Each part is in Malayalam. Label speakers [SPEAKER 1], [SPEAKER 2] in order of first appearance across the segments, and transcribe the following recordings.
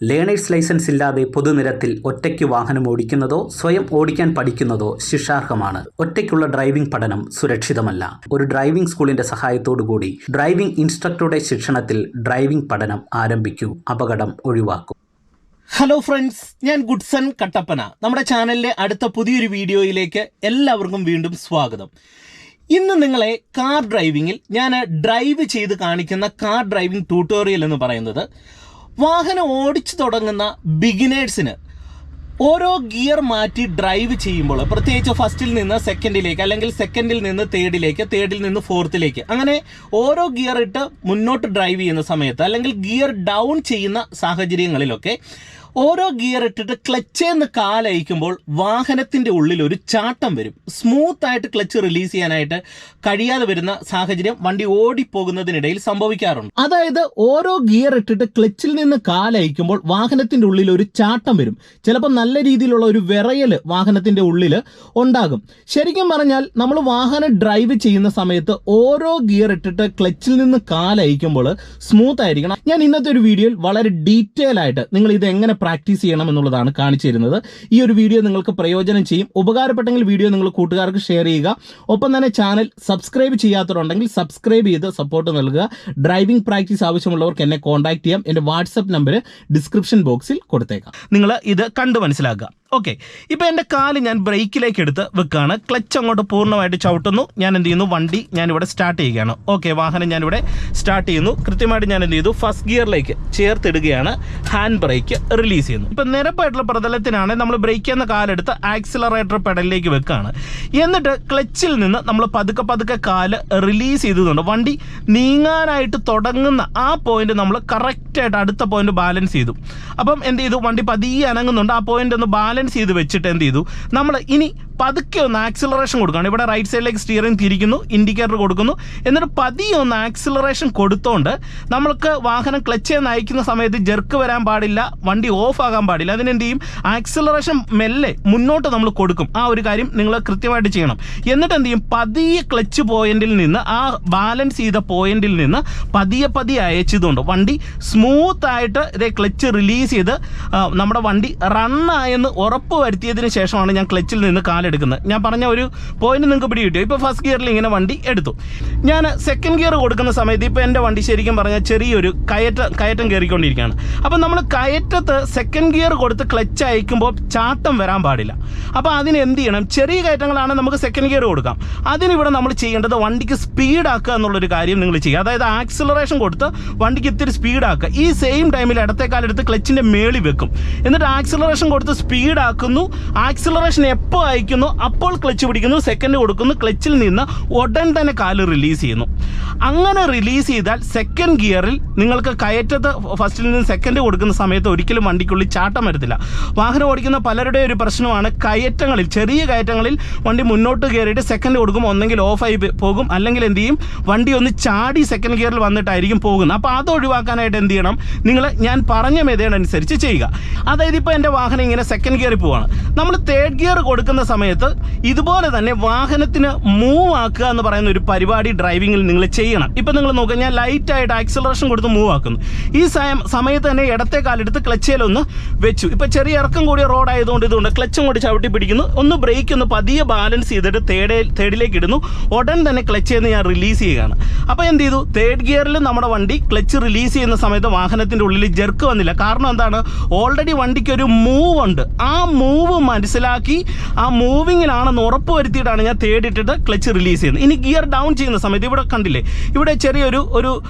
[SPEAKER 1] ലേണേഴ്സ് ലൈസൻസ് ഇല്ലാതെ പൊതുനിരത്തിൽ ഒറ്റയ്ക്ക് വാഹനം ഓടിക്കുന്നതോ സ്വയം ഓടിക്കാൻ പഠിക്കുന്നതോ ശിക്ഷാർഹമാണ്. ഒറ്റയ്ക്കുള്ള ഡ്രൈവിംഗ് പഠനം സുരക്ഷിതമല്ല. ഒരു ഡ്രൈവിംഗ് സ്കൂളിന്റെ സഹായത്തോടുകൂടി ഡ്രൈവിംഗ് ഇൻസ്ട്രക്ടറുടെ ശിക്ഷണത്തിൽ ഡ്രൈവിംഗ് പഠനം ആരംഭിക്കൂ. അപകടം ഒഴിവാക്കൂ.
[SPEAKER 2] ഹലോ ഫ്രണ്ട്സ്, ഞാൻ ഗുഡ്സൺ കട്ടപ്പന. നമ്മുടെ ചാനലിലെ അടുത്ത പുതിയൊരു വീഡിയോയിലേക്ക് എല്ലാവർക്കും വീണ്ടും സ്വാഗതം. ഇന്ന് നിങ്ങളെ കാർ ഡ്രൈവിങ്ങിൽ ഞാൻ ഡ്രൈവ് ചെയ്ത് കാണിക്കുന്ന കാർ ഡ്രൈവിംഗ് ട്യൂട്ടോറിയൽ എന്ന് പറയുന്നത് വാഹനം ഓടിച്ചു തുടങ്ങുന്ന ബിഗിനേഴ്സിന് ഓരോ ഗിയർ മാറ്റി ഡ്രൈവ് ചെയ്യുമ്പോൾ, പ്രത്യേകിച്ച് ഫസ്റ്റിൽ നിന്ന് സെക്കൻഡിലേക്ക്, അല്ലെങ്കിൽ സെക്കൻഡിൽ നിന്ന് തേർഡിലേക്ക്, തേർഡിൽ നിന്ന് ഫോർത്തിലേക്ക്, അങ്ങനെ ഓരോ ഗിയർ ഇട്ട് മുന്നോട്ട് ഡ്രൈവ് ചെയ്യുന്ന സമയത്ത്, അല്ലെങ്കിൽ ഗിയർ ഡൗൺ ചെയ്യുന്ന സാഹചര്യങ്ങളിലൊക്കെ ഓരോ ഗിയർ ഇട്ടിട്ട് ക്ലച്ചേന്ന് കാലയക്കുമ്പോൾ വാഹനത്തിൻ്റെ ഉള്ളിൽ ഒരു ചാട്ടം വരും. സ്മൂത്തായിട്ട് ക്ലച്ച് റിലീസ് ചെയ്യാനായിട്ട് കഴിയാതെ വരുന്ന സാഹചര്യം വണ്ടി ഓടിപ്പോകുന്നതിനിടയിൽ സംഭവിക്കാറുണ്ട്. അതായത് ഓരോ ഗിയർ ഇട്ടിട്ട് ക്ലച്ചിൽ നിന്ന് കാലയക്കുമ്പോൾ വാഹനത്തിൻ്റെ ഉള്ളിൽ ഒരു ചാട്ടം വരും. ചിലപ്പോൾ നല്ല രീതിയിലുള്ള ഒരു വിറയൽ വാഹനത്തിൻ്റെ ഉള്ളിൽ ഉണ്ടാകും. ശരിക്കും പറഞ്ഞാൽ നമ്മൾ വാഹനം ഡ്രൈവ് ചെയ്യുന്ന സമയത്ത് ഓരോ ഗിയർ ഇട്ടിട്ട് ക്ലച്ചിൽ നിന്ന് കാലയക്കുമ്പോൾ സ്മൂത്ത് ആയിരിക്കണം. ഞാൻ ഇന്നത്തെ ഒരു വീഡിയോയിൽ വളരെ ഡീറ്റെയിൽ ആയിട്ട് നിങ്ങൾ ഇത് എങ്ങനെ പ്രാക്ടീസ് ചെയ്യണം എന്നുള്ളതാണ് കാണിച്ചു തരുന്നത്. ഈ ഒരു വീഡിയോ നിങ്ങൾക്ക് പ്രയോജനം ചെയ്യും. ഉപകാരപ്പെട്ടെങ്കിൽ വീഡിയോ നിങ്ങൾ കൂട്ടുകാർക്ക് ഷെയർ ചെയ്യുക. ഒപ്പം തന്നെ ചാനൽ സബ്സ്ക്രൈബ് ചെയ്യാത്തവരുണ്ടെങ്കിൽ സബ്സ്ക്രൈബ് ചെയ്ത് സപ്പോർട്ട് നൽകുക. ഡ്രൈവിംഗ് പ്രാക്ടീസ് ആവശ്യമുള്ളവർക്ക് എന്നെ കോൺടാക്ട് ചെയ്യാം. എൻ്റെ വാട്സപ്പ് നമ്പർ ഡിസ്ക്രിപ്ഷൻ ബോക്സിൽ കൊടുത്തേക്കാം. നിങ്ങൾ ഇത് കണ്ടു മനസ്സിലാക്കുക. ഓക്കെ, ഇപ്പോൾ എൻ്റെ കാല് ഞാൻ ബ്രേക്കിലേക്ക് എടുത്ത് വെക്കുകയാണ്. ക്ലച്ച് അങ്ങോട്ട് പൂർണ്ണമായിട്ട് ചവിട്ടുന്നു. ഞാൻ എന്ത് ചെയ്യുന്നു, വണ്ടി ഞാനിവിടെ സ്റ്റാർട്ട് ചെയ്യുകയാണ്. ഓക്കെ, വാഹനം ഞാനിവിടെ സ്റ്റാർട്ട് ചെയ്യുന്നു. കൃത്യമായിട്ട് ഞാൻ എന്ത് ചെയ്തു, ഫസ്റ്റ് ഗിയറിലേക്ക് ചേർത്തിടുകയാണ്. ഹാൻഡ് ബ്രേക്ക് റിലീസ് ചെയ്യുന്നു. ഇപ്പം നിരപ്പായിട്ടുള്ള പ്രതലത്തിനാണ് നമ്മൾ ബ്രേക്ക് ചെയ്യുന്ന കാലെടുത്ത് ആക്സിലറേറ്റർ പെഡലിലേക്ക് വെക്കുകയാണ്. എന്നിട്ട് ക്ലച്ചിൽ നിന്ന് നമ്മൾ പതുക്കെ കാല് റിലീസ് ചെയ്തുകൊണ്ട് വണ്ടി നീങ്ങാനായിട്ട് തുടങ്ങുന്ന ആ പോയിന്റ് നമ്മൾ കറക്റ്റായിട്ട് അടുത്ത പോയിന്റ് ബാലൻസ് ചെയ്തു. അപ്പം എന്ത് ചെയ്തു, വണ്ടി പതിയെ അനങ്ങുന്നുണ്ട്. ആ പോയിന്റ് ഒന്ന് ബാലൻസ് ചെയ്ത് വെച്ചിട്ട് എന്ത് ചെയ്തു, നമ്മൾ ഇനി പതുക്കെ ഒന്ന് ആക്സിലറേഷൻ കൊടുക്കുകയാണ്. ഇവിടെ റൈറ്റ് സൈഡിലേക്ക് സ്റ്റിയറിംഗ് തിരിക്കുന്നു, ഇൻഡിക്കേറ്റർ കൊടുക്കുന്നു. എന്നിട്ട് പതിയെ ഒന്ന് ആക്സിലറേഷൻ കൊടുത്തോണ്ട് നമ്മൾക്ക് വാഹനം ക്ലച്ച് നയിക്കുന്ന സമയത്ത് ജെർക്ക് വരാൻ പാടില്ല, വണ്ടി ഓഫ് ആകാൻ പാടില്ല. അതിനെന്ത് ചെയ്യും, ആക്സിലറേഷൻ മെല്ലെ മുന്നോട്ട് നമ്മൾ കൊടുക്കും. ആ ഒരു കാര്യം നിങ്ങൾ കൃത്യമായിട്ട് ചെയ്യണം. എന്നിട്ട് എന്ത് ചെയ്യും, പതിയെ ക്ലച്ച് പോയിന്റിൽ നിന്ന്, ആ ബാലൻസ് ചെയ്ത പോയിന്റിൽ നിന്ന് പതിയെ അയച്ചതുകൊണ്ട് വണ്ടി സ്മൂത്തായിട്ട് ഇതേ ക്ലച്ച് റിലീസ് ചെയ്ത് നമ്മുടെ വണ്ടി റണ്ണായെന്ന് ഉറപ്പ് വരുത്തിയതിന് ശേഷമാണ് ഞാൻ ക്ലച്ചിൽ നിന്ന് കാലെടുക്കുന്നത്. ഞാൻ പറഞ്ഞ ഒരു പോയിന്റ് നിങ്ങൾക്ക് പിടി കിട്ടിയോ? ഇപ്പോൾ ഫസ്റ്റ് ഗിയറിൽ ഇങ്ങനെ വണ്ടി എടുത്തു. ഞാൻ സെക്കൻഡ് ഗിയർ കൊടുക്കുന്ന സമയത്ത് ഇപ്പോൾ എൻ്റെ വണ്ടി ശരിക്കും പറഞ്ഞാൽ ചെറിയൊരു കയറ്റം കയറിക്കൊണ്ടിരിക്കുകയാണ്. അപ്പം നമ്മൾ കയറ്റത്ത് സെക്കൻഡ് ഗിയർ കൊടുത്ത് ക്ലച്ച് അയക്കുമ്പോൾ ചാട്ടം വരാൻ പാടില്ല. അപ്പോൾ അതിന് എന്ത് ചെയ്യണം, ചെറിയ കയറ്റങ്ങളാണ് നമുക്ക് സെക്കൻഡ് ഗിയർ കൊടുക്കാം. അതിനിവിടെ നമ്മൾ ചെയ്യേണ്ടത് വണ്ടിക്ക് സ്പീഡാക്കുക എന്നുള്ളൊരു കാര്യം നിങ്ങൾ ചെയ്യുക. അതായത് ആക്സിലറേഷൻ കൊടുത്ത് വണ്ടിക്ക് ഇത്തിരി സ്പീഡാക്കുക. ഈ സെയിം ടൈമിൽ ഇടത്തേക്കാലെടുത്ത് ക്ലച്ചിൻ്റെ മേളിൽ വെക്കും. എന്നിട്ട് ആക്സിലറേഷൻ കൊടുത്ത് സ്പീഡാക്കുന്നു. ആക്സിലറേഷൻ എപ്പോൾ അയക്കുന്നു അപ്പോൾ ക്ലച്ച് പിടിക്കുന്നു, സെക്കൻഡ് കൊടുക്കുന്നു. ക്ലച്ചിൽ നിന്ന് ഉടൻ തന്നെ കാല് റിലീസ് ചെയ്യുന്നു. അങ്ങനെ റിലീസ് ചെയ്താൽ സെക്കൻഡ് ഗിയറിൽ നിങ്ങൾക്ക് കയറ്റത്ത് ഫസ്റ്റിൽ നിന്ന് സെക്കൻഡ് കൊടുക്കുന്ന സമയത്ത് ഒരിക്കലും വണ്ടിക്കുള്ളിൽ ചാട്ടം വരത്തില്ല. വാഹനം ഓടിക്കുന്ന പലരുടെ ഒരു പ്രശ്നമാണ്, കയറ്റങ്ങളിൽ, ചെറിയ കയറ്റങ്ങളിൽ വണ്ടി മുന്നോട്ട് കയറിയിട്ട് സെക്കൻഡ് കൊടുക്കും, ഒന്നെങ്കിൽ ഓഫായി പോകും, അല്ലെങ്കിൽ എന്ത് ചെയ്യും, വണ്ടി ഒന്ന് ചാടി സെക്കൻഡ് ഗിയറിൽ വന്നിട്ടായിരിക്കും പോകുന്നത്. അപ്പോൾ അത് ഒഴിവാക്കാനായിട്ട് എന്ത് ചെയ്യണം, നിങ്ങൾ ഞാൻ പറഞ്ഞ മെത്തേഡ് അനുസരിച്ച് ചെയ്യുക. അതായത് ഇപ്പോൾ എൻ്റെ വാഹനം ഇങ്ങനെ സെക്കൻഡ് ഗിയറിൽ പോവാണ്. നമ്മൾ തേർഡ് ഗിയർ കൊടുക്കുന്ന സമയത്ത് ഇതുപോലെ തന്നെ വാഹനത്തിന് മൂവ് ആക്കുക എന്ന് പറയുന്ന ഒരു പരിപാടി ഡ്രൈവിങ്ങിൽ നിങ്ങൾ ചെയ്യണം. ഇപ്പം നിങ്ങൾ നോക്കുക, ഞാൻ ലൈറ്റായിട്ട് ആക്സിലറേഷൻ കൊടുത്ത് മൂവ് ആക്കുന്നു. ഈ സമയത്ത് തന്നെ ഇടത്തെ കാലെടുത്ത് ക്ലച്ചിലൊന്ന് വെച്ചു. ഇപ്പം ചെറിയ ഇറക്കം കൂടിയ റോഡായതുകൊണ്ട് ഇതുകൊണ്ട് ക്ലച്ചും കൂടി ചവിട്ടി പിടിക്കുന്നു. ഒന്ന് ബ്രേക്ക് ഒന്ന് പതിയെ ബാലൻസ് ചെയ്തിട്ട് തേർഡിലേക്ക് ഇടുന്നു. ഉടൻ തന്നെ ക്ലച്ചിൽ നിന്ന് ഞാൻ റിലീസ് ചെയ്യുകയാണ്. അപ്പോൾ എന്ത് ചെയ്തു, തേർഡ് ഗിയറിൽ നമ്മുടെ വണ്ടി ക്ലച്ച് റിലീസ് ചെയ്യുന്ന സമയത്ത് വാഹനത്തിൻ്റെ ഉള്ളിൽ ജെർക്ക് വന്നില്ല. കാരണം എന്താണ്, ഓൾറെഡി വണ്ടിക്ക് ഒരു മൂവ് ഉണ്ട്. ആ മൂവ് മനസ്സിലാക്കി ആ മൂവിങ്ങിലാണെന്ന് ഉറപ്പ് വരുത്തിയിട്ടാണ് ഞാൻ തേടിട്ടിട്ട് ക്ലച്ച് റിലീസ് ചെയ്യുന്നത്. ഇനി ഗിയർ ഡൗൺ ചെയ്യുന്ന സമയത്ത് ഇവിടെ കണ്ടില്ലേ, ഇവിടെ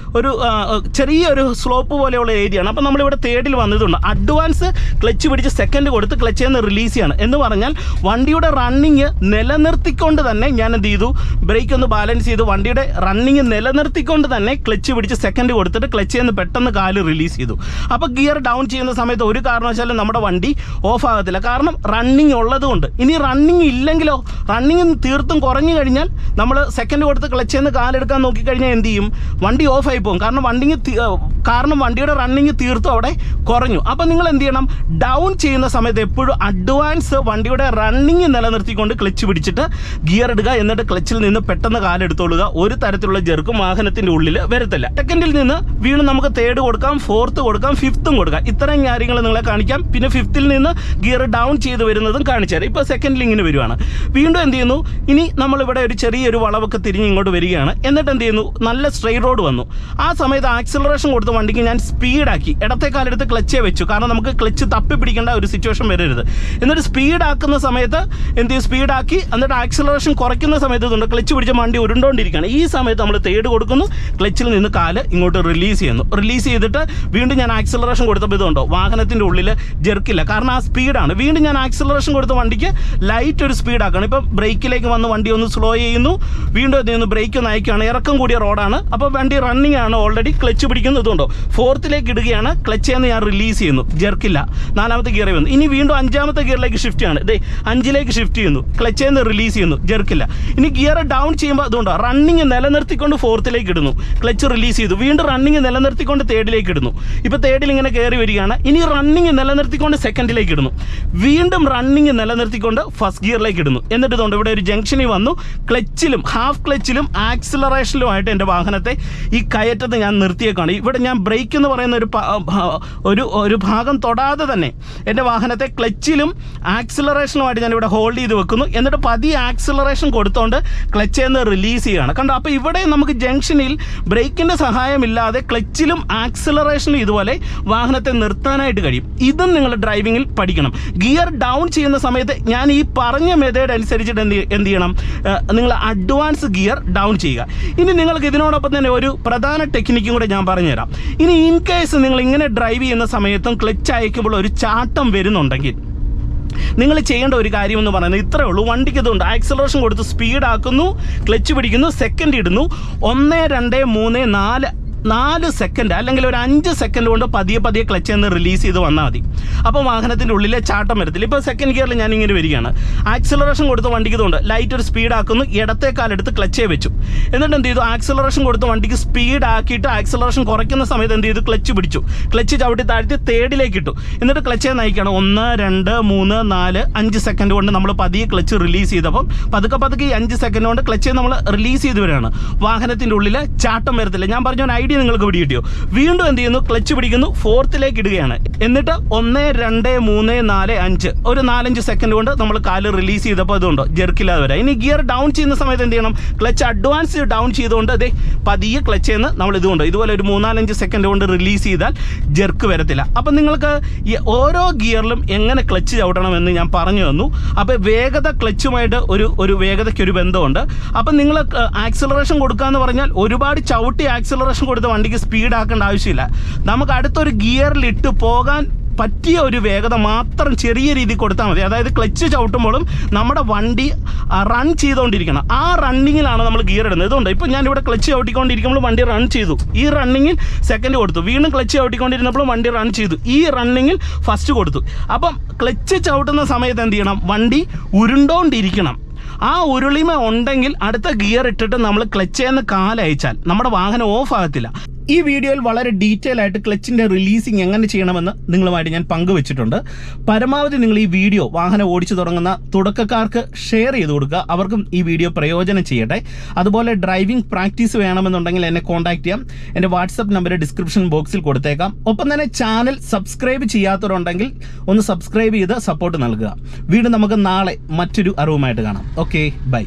[SPEAKER 2] ചെറിയൊരു സ്ലോപ്പ് പോലെയുള്ള ഏരിയയാണ്. അപ്പോൾ നമ്മളിവിടെ തേർഡിൽ വന്നതുകൊണ്ട് അഡ്വാൻസ് ക്ലച്ച് പിടിച്ച് സെക്കൻഡ് കൊടുത്ത് ക്ലച്ചിൽ നിന്ന് റിലീസ് ചെയ്യണം. എന്ന് പറഞ്ഞാൽ വണ്ടിയുടെ റണ്ണിങ് നിലനിർത്തിക്കൊണ്ട് തന്നെ ഞാൻ എന്ത് ചെയ്തു, ബ്രേക്ക് ഒന്ന് ബാലൻസ് ചെയ്തു, വണ്ടിയുടെ റണ്ണിങ് നിലനിർത്തിക്കൊണ്ട് തന്നെ ക്ലച്ച് പിടിച്ച് സെക്കൻഡ് കൊടുത്തിട്ട് ക്ലച്ചിൽ നിന്ന് പെട്ടെന്ന് കാല് റിലീസ് ചെയ്തു. അപ്പോൾ ഗിയർ ഡൗൺ ചെയ്യുന്ന സമയത്ത് ഒരു കാരണവശാലും നമ്മുടെ വണ്ടി ഓഫ് ആകത്തില്ല. കാരണം റണ്ണിങ് ഉള്ളതുകൊണ്ട്. ഇനി റണ്ണിങ് ഇല്ലെങ്കിലോ, റണ്ണിങ് തീർത്തും കുറഞ്ഞു കഴിഞ്ഞാൽ നമ്മൾ സെക്കൻഡ് കൊടുത്ത് ക്ലച്ചിൽ നിന്ന് കാലെടുക്കാൻ നോക്കിക്കഴിഞ്ഞാൽ എന്ത് ചെയ്യും, വണ്ടി ഓഫായി പോകും. കാരണം വണ്ടിയുടെ റണ്ണിങ് തീർത്തും അവിടെ കുറഞ്ഞു. അപ്പം നിങ്ങൾ എന്ത് ചെയ്യണം, ഡൗൺ ചെയ്യുന്ന സമയത്ത് എപ്പോഴും അഡ്വാൻസ് വണ്ടിയുടെ റണ്ണിങ് നിലനിർത്തിക്കൊണ്ട് ക്ലച്ച് പിടിച്ചിട്ട് ഗിയർ ഇടുക. എന്നിട്ട് ക്ലച്ചിൽ നിന്ന് പെട്ടെന്ന് കാലെടുത്തോളുക. ഒരു തരത്തിലുള്ള ജെർക്കും വാഹനത്തിൻ്റെ ഉള്ളിൽ വരത്തില്ല. സെക്കൻഡിൽ നിന്ന് വീണ്ടും നമുക്ക് തേർഡ് കൊടുക്കാം, ഫോർത്ത് കൊടുക്കാം, ഫിഫ്ത്തും കൊടുക്കാം. ഇത്രയും കാര്യങ്ങൾ നിങ്ങളെ കാണിക്കാം. പിന്നെ ഫിഫ്ത്തിൽ നിന്ന് ഗിയർ ഡൗൺ ചെയ്ത് വരുന്നതും കാണിച്ചു തരാം. ഇപ്പോൾ സെക്കൻഡിൽ ഇങ്ങനെ വരുവാണ്. വീണ്ടും എന്ത് ചെയ്യുന്നു, ഇനി നമ്മളിവിടെ ഒരു ചെറിയൊരു വളവൊക്കെ തിരിഞ്ഞ് ഇങ്ങോട്ട് വരികയാണ്. എന്നിട്ട് എന്ത് ചെയ്യുന്നു, നല്ല സ്ട്രെയിറ്റ് റോഡ് വന്നു. ആ സമയത്ത് ആക്സിലറേഷൻ കൊടുത്ത വണ്ടിക്ക് ഞാൻ സ്പീഡാക്കി ഇടത്തേക്കാലെടുത്ത് ക്ലച്ചേ വെച്ചു. കാരണം നമുക്ക് ക്ലച്ച് തപ്പി പിടിക്കേണ്ട ഒരു സിറ്റുവേഷൻ വരരുത്. എന്നിട്ട് സ്പീഡാക്കുന്ന സമയത്ത് എന്ത് ചെയ്യും, സ്പീഡാക്കി എന്നിട്ട് ആക്സിലറേഷൻ കുറയ്ക്കുന്ന സമയത്ത് ഇതുണ്ട് ക്ലച്ച് പിടിച്ച വണ്ടി ഉരുണ്ടോണ്ടിരിക്കുകയാണ്. ഈ സമയത്ത് നമ്മൾ തേർഡ് കൊടുക്കുന്നു, ക്ലച്ചിൽ നിന്ന് കാല് ഇങ്ങോട്ട് റിലീസ് ചെയ്യുന്നു. റിലീസ് ചെയ്തിട്ട് വീണ്ടും ഞാൻ ആക്സിലറേഷൻ കൊടുത്തപ്പോൾ ഇതുണ്ടോ വാഹനത്തിൻ്റെ ഉള്ളിൽ ജെർക്കില്ല, കാരണം ആ സ്പീഡാണ്. വീണ്ടും ഞാൻ ആക്സിലറേഷൻ കൊടുത്ത വണ്ടിക്ക് ലൈറ്റ് ഒരു സ്പീഡാക്കണം. ഇപ്പം ബ്രേക്കിലേക്ക് വന്ന് വണ്ടി ഒന്ന് സ്ലോ ചെയ്യുന്നു, വീണ്ടും എന്ത് ചെയ്യുന്നു, ബ്രേക്ക് ഒന്ന് അയക്കുകയാണ്. ഇറക്കം കൂടിയ റോഡാണ്, അപ്പോൾ വണ്ടി റണ്ണിങ് ആണ്, ഓൾറെഡി ക്ലച്ച് പിടിക്കുന്നതുകൊണ്ടോ ഫോർത്തിലേക്ക് ഇടുകയാണ്. ക്ലച്ചിൽ നിന്ന് ഞാൻ റിലീസ് ചെയ്യുന്നു, ജെർക്കില്ല. നാലാമത്തെ ഗിയറിൽ വന്നു. ഇനി വീണ്ടും അഞ്ചാമത്തെ ഗിയറിലേക്ക് ഷിഫ്റ്റ് ആണ്, ഇതേ 5ലേക്ക് ഷിഫ്റ്റ് ചെയ്യുന്നു, ക്ലച്ചിൽ നിന്ന് റിലീസ് ചെയ്യുന്നു, ജെർക്കില്ല. ഇനി ഗിയർ ഡൗൺ ചെയ്യുമ്പോൾ അതുകൊണ്ടോ റണ്ണിങ് നിലനിർത്തിക്കൊണ്ട് ഫോർത്തിലേക്ക് ഇടുന്നു, ക്ലച്ച് റിലീസ് ചെയ്തു, വീണ്ടും റണ്ണിങ് നിലനിർത്തിക്കൊണ്ട് തേർഡിലേക്ക് ഇടുന്നു. ഇപ്പോൾ തേർഡിൽ ഇങ്ങനെ കയറി വരികയാണ്. ഇനി റണ്ണിങ് നിലനിർത്തിക്കൊണ്ട് സെക്കൻഡിലേക്ക് ഇടുന്നു, വീണ്ടും റണ്ണിങ് നിലനിർത്തിക്കൊണ്ട് ഫസ്റ്റ് ഗിയറിലേക്ക് ഇടുന്നു. എന്നിട്ട് ഇതുകൊണ്ട് ഇവിടെ ഒരു ജംഗ്ഷനിൽ വന്നു, ക്ലച്ചിലും ഹാഫ് ക്ലച്ചിലും ആക്സിലറേഷനിലുമായിട്ട് എൻ്റെ വാഹനത്തെ ഈ കയറ്റത്ത് ഞാൻ നിർത്തിയേക്കാണ്. ഇവിടെ ഞാൻ ബ്രേക്ക് എന്ന് പറയുന്ന ഒരു ഭാഗം തൊടാതെ തന്നെ എൻ്റെ വാഹനത്തെ ക്ലച്ചിലും ആക്സിലറേഷനുമായിട്ട് ഞാൻ ഇവിടെ ഹോൾഡ് ചെയ്ത് വെക്കുന്നു. എന്നിട്ട് പതിയെ ആക്സിലറേഷൻ കൊടുത്തുകൊണ്ട് ക്ലച്ചിൽ നിന്ന് റിലീസ് ചെയ്യുകയാണ്. കണ്ടോ, അപ്പോൾ ഇവിടെ നമുക്ക് ജംഗ്ഷനിൽ ബ്രേക്കിൻ്റെ സഹായമില്ലാതെ ക്ലച്ചിലും ആക്സിലറേഷനിലും ഇതുപോലെ വാഹനത്തെ നിർത്താനായിട്ട് കഴിയും. ഇതും നിങ്ങൾ ഡ്രൈവിങ്ങിൽ പഠിക്കണം. ഗിയർ ഡൗൺ ചെയ്യുന്ന സമയത്ത് ഞാൻ ഈ പറഞ്ഞ മെത്തേഡ് അനുസരിച്ചിട്ട് എന്ത് ചെയ്യണം, നിങ്ങൾ അഡ്വാൻസ് ഗിയർ ഡൗൺ ചെയ്യുക. ഇനി നിങ്ങൾക്ക് ഇതിനോടൊപ്പം തന്നെ ഒരു പ്രധാന ടെക്നിക്കും കൂടെ ഞാൻ പറഞ്ഞുതരാം. ഇനി ഇൻ കേസ് നിങ്ങൾ ഇങ്ങനെ ഡ്രൈവ് ചെയ്യുന്ന സമയത്തും ക്ലച്ച് അയക്കുമ്പോൾ ഒരു ചാട്ടം വരുന്നുണ്ടെങ്കിൽ നിങ്ങൾ ചെയ്യേണ്ട ഒരു കാര്യം എന്ന് പറയുന്നത് ഇത്രയേ ഉള്ളൂ. വണ്ടിക്ക് ഇതുണ്ട്, ആക്സിലറേഷൻ കൊടുത്ത് സ്പീഡാക്കുന്നു, ക്ലച്ച് പിടിക്കുന്നു, സെക്കൻഡ് ഇടുന്നു, 1 2 3 4 സെക്കൻഡ് അല്ലെങ്കിൽ ഒരു 5 സെക്കൻഡ് കൊണ്ട് പതിയെ ക്ലച്ച് നിന്ന് റിലീസ് ചെയ്ത് വന്നാൽ മതി. അപ്പോൾ വാഹനത്തിൻ്റെ ഉള്ളിലെ ചാട്ടം വരത്തില്ല. ഇപ്പോൾ സെക്കൻഡ് ഗിയറിൽ ഞാൻ ഇങ്ങനെ വരികയാണ്, ആക്സിലറേഷൻ കൊടുത്ത് വണ്ടിക്ക് ഇതുണ്ട്, ലൈറ്റ് ഒരു സ്പീഡാക്കുന്നു, ഇടത്തേക്കാലെടുത്ത് ക്ലച്ചേ വെച്ചു. എന്നിട്ട് എന്ത് ചെയ്തു, ആക്സിലറേഷൻ കൊടുത്ത് വണ്ടിക്ക് സ്പീഡാക്കിയിട്ട് ആക്സിലറേഷൻ കുറയ്ക്കുന്ന സമയത്ത് എന്ത് ചെയ്തു, ക്ലച്ച് പിടിച്ചു, ക്ലച്ച് ചവിട്ടി താഴ്ത്തി തേർഡിലേക്ക് ഇട്ടു. എന്നിട്ട് ക്ലച്ചേ നയിക്കണം. 1 2 3 4 5 സെക്കൻഡ് കൊണ്ട് നമ്മൾ പതിയെ ക്ലച്ച് റിലീസ് ചെയ്തപ്പം പതുക്കെ ഈ 5 സെക്കൻഡ് കൊണ്ട് ക്ലച്ച് നമ്മൾ റിലീസ് ചെയ്ത് വരികയാണ്. വാഹനത്തിൻ്റെ ഉള്ളിൽ ചാട്ടം വരത്തില്ല. ഞാൻ പറഞ്ഞ ഐഡിയ നിങ്ങൾക്ക് പിടി കിട്ടിയോ? വീണ്ടും എന്ത് ചെയ്യുന്നു, ക്ലച്ച് പിടിക്കുന്നു, ഫോർത്തിലേക്ക് ഇടുകയാണ്. എന്നിട്ട് 1 2 3 4 5 ഒരു 4-5 സെക്കൻഡ് കൊണ്ട് നമ്മൾ കാല് റിലീസ് ചെയ്തപ്പോൾ അതുകൊണ്ടോ ജെർക്കില്ലാതെ വരാം. ഇനി ഗിയർ ഡൗൺ ചെയ്യുന്ന സമയത്ത് എന്ത് ചെയ്യണം, ക്ലച്ച് അഡ്വാൻസ് ഡൗൺ ചെയ്തുകൊണ്ട് അതേ പതിയെ ക്ലച്ച് ചെയ്യുന്ന നമ്മൾ ഇതുപോലെ ഒരു 3-4 സെക്കൻഡ് കൊണ്ട് റിലീസ് ചെയ്താൽ ജെർക്ക് വരത്തില്ല. അപ്പം നിങ്ങൾക്ക് ഈ ഓരോ ഗിയറിലും എങ്ങനെ ക്ലച്ച് ചവിട്ടണമെന്ന് ഞാൻ പറഞ്ഞു തന്നു. അപ്പോൾ വേഗത ക്ലച്ചുമായിട്ട് ഒരു വേഗതയ്ക്കൊരു ബന്ധമുണ്ട്. അപ്പം നിങ്ങൾ ആക്സിലറേഷൻ കൊടുക്കുക എന്ന് പറഞ്ഞാൽ ഒരുപാട് ചവിട്ടി ആക്സിലറേഷൻ കൊടുത്ത് വണ്ടിക്ക് സ്പീഡാക്കേണ്ട ആവശ്യമില്ല. നമുക്ക് അടുത്തൊരു ഗിയറിലിട്ട് പോകാൻ പറ്റിയ ഒരു വേഗത മാത്രം ചെറിയ രീതിയിൽ കൊടുത്താൽ മതി. അതായത് ക്ലച്ച് ചവിട്ടുമ്പോഴും നമ്മുടെ വണ്ടി റൺ ചെയ്തുകൊണ്ടിരിക്കണം. ആ റണ്ണിങ്ങിലാണ് നമ്മൾ ഗിയർ ഇടുന്നത്. ഇതുകൊണ്ട് ഇപ്പോൾ ഞാനിവിടെ ക്ലച്ച് ചവിട്ടിക്കൊണ്ടിരിക്കുമ്പോൾ വണ്ടി റൺ ചെയ്തു, ഈ റണ്ണിങ്ങിൽ സെക്കൻഡ് കൊടുത്തു, വീണ്ടും ക്ലച്ച് ചവിട്ടിക്കൊണ്ടിരുന്നപ്പോൾ വണ്ടി റൺ ചെയ്തു, ഈ റണ്ണിങ്ങിൽ ഫസ്റ്റ് കൊടുത്തു. അപ്പം ക്ലച്ച് ചവിട്ടുന്ന സമയത്ത് എന്ത് ചെയ്യണം, വണ്ടി ഉരുണ്ടോണ്ടിരിക്കണം. ആ ഉരുളിമ ഉണ്ടെങ്കിൽ അടുത്ത ഗിയർ ഇട്ടിട്ട് നമ്മൾ ക്ലച്ചിൽ നിന്ന് കാലയച്ചാൽ നമ്മുടെ വാഹനം ഓഫ് ആകത്തില്ല. ഈ വീഡിയോയിൽ വളരെ ഡീറ്റെയിൽ ആയിട്ട് ക്ലച്ചിൻ്റെ റിലീസിങ് എങ്ങനെ ചെയ്യണമെന്ന് നിങ്ങളുമായിട്ട് ഞാൻ പങ്കുവെച്ചിട്ടുണ്ട്. പരമാവധി നിങ്ങൾ ഈ വീഡിയോ വാഹനം ഓടിച്ചു തുടങ്ങുന്ന തുടക്കക്കാർക്ക് ഷെയർ ചെയ്ത് കൊടുക്കുക, അവർക്കും ഈ വീഡിയോ പ്രയോജനം ചെയ്യട്ടെ. അതുപോലെ ഡ്രൈവിംഗ് പ്രാക്ടീസ് വേണമെന്നുണ്ടെങ്കിൽ എന്നെ കോൺടാക്ട് ചെയ്യാം. എൻ്റെ വാട്സപ്പ് നമ്പർ ഡിസ്ക്രിപ്ഷൻ ബോക്സിൽ കൊടുത്തേക്കാം. ഒപ്പം തന്നെ ചാനൽ സബ്സ്ക്രൈബ് ചെയ്യാത്തവരുണ്ടെങ്കിൽ ഒന്ന് സബ്സ്ക്രൈബ് ചെയ്ത് സപ്പോർട്ട് നൽകുക. വീണ്ടും നമുക്ക് നാളെ മറ്റൊരു അറിവുമായിട്ട് കാണാം. Okay, by.